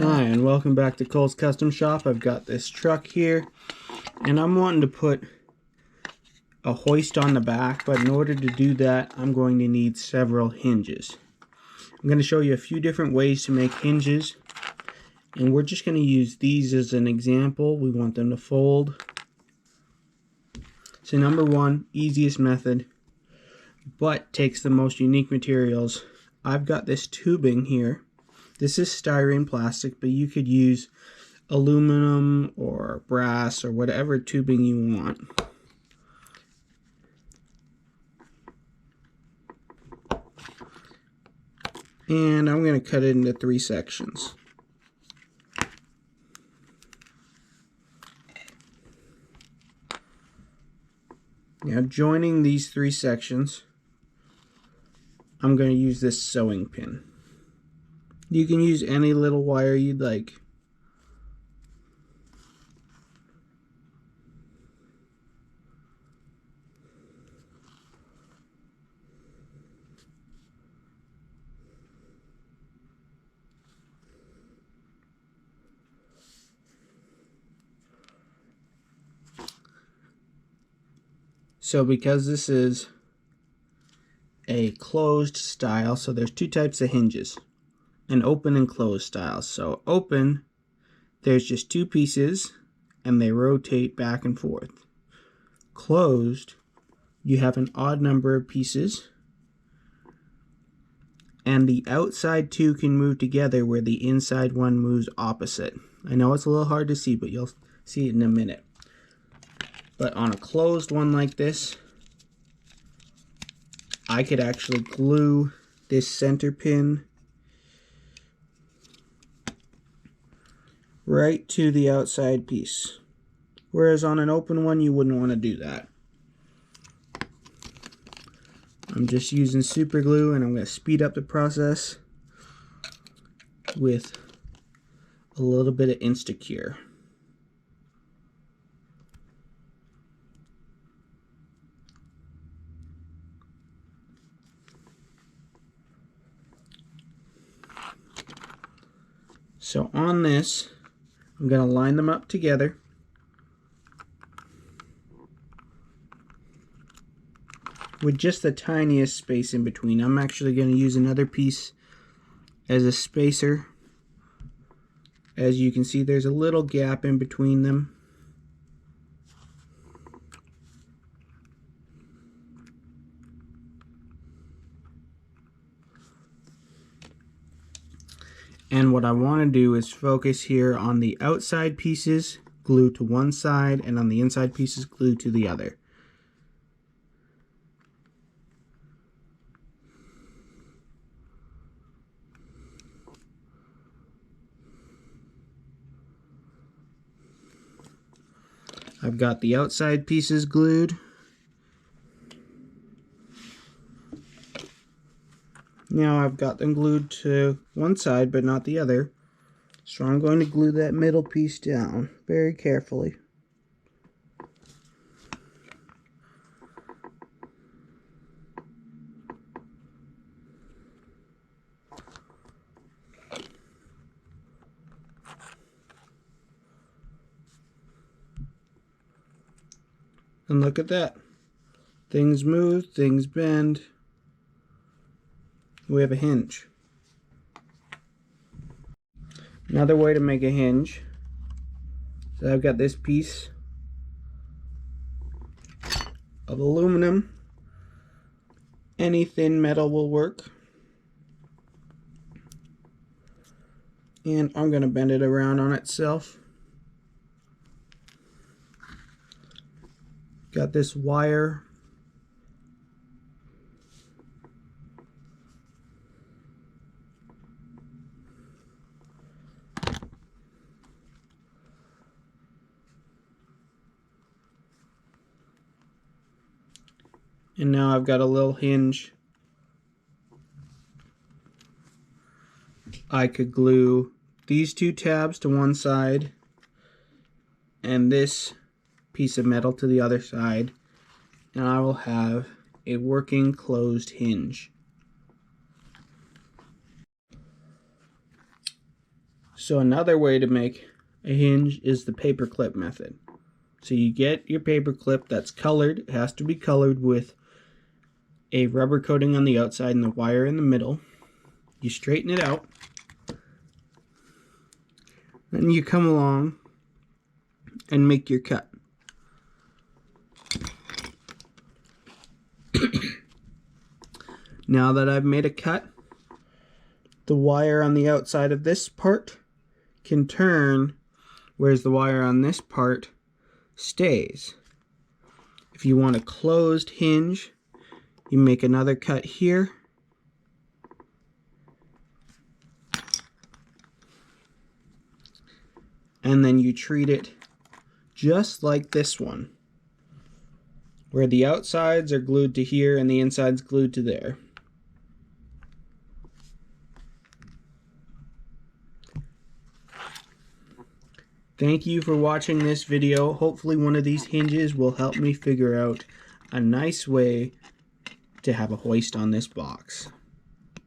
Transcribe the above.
Hi, and welcome back to Cole's Custom Shop. I've got this truck here, and I'm wanting to put a hoist on the back, but in order to do that, I'm going to need several hinges. I'm going to show you a few different ways to make hinges, and we're just going to use these as an example. We want them to fold. So number one, easiest method, but takes the most unique materials. I've got this tubing here. This is styrene plastic, but you could use aluminum or brass or whatever tubing you want. And I'm going to cut it into 3 sections. Now, joining these 3 sections, I'm going to use this sewing pin. You can use any little wire you'd like. So because this is a closed style, so there's 2 types of hinges. An open and closed style. So open, there's just 2 pieces and they rotate back and forth. Closed, you have an odd number of pieces and the outside 2 can move together where the inside one moves opposite. I know it's a little hard to see, but you'll see it in a minute. But on a closed one like this, I could actually glue this center pin right to the outside piece. Whereas on an open one, you wouldn't want to do that. I'm just using super glue, and I'm going to speed up the process with a little bit of Instacure. So on this, I'm going to line them up together. With just the tiniest space in between. I'm actually going to use another piece as a spacer. As you can see, there's a little gap in between them. And what I want to do is focus here on the outside pieces, glue to one side, and on the inside pieces, glue to the other. I've got the outside pieces glued. Now I've got them glued to one side but not the other. So I'm going to glue that middle piece down very carefully. And look at that. Things move, things bend. We have a hinge. Another way to make a hinge. So I've got this piece of aluminum. Any thin metal will work. And I'm going to bend it around on itself. Got this wire. And now I've got a little hinge. I could glue these 2 tabs to one side and this piece of metal to the other side, and I will have a working closed hinge. So another way to make a hinge is the paper clip method. So you get your paper clip that's colored. It has to be colored with a rubber coating on the outside and the wire in the middle. You straighten it out. Then you come along and make your cut. Now that I've made a cut, the wire on the outside of this part can turn, whereas the wire on this part stays. If you want a closed hinge, you make another cut here. And then you treat it just like this one, where the outsides are glued to here and the inside's glued to there. Thank you for watching this video. Hopefully one of these hinges will help me figure out a nice way to have a hoist on this box.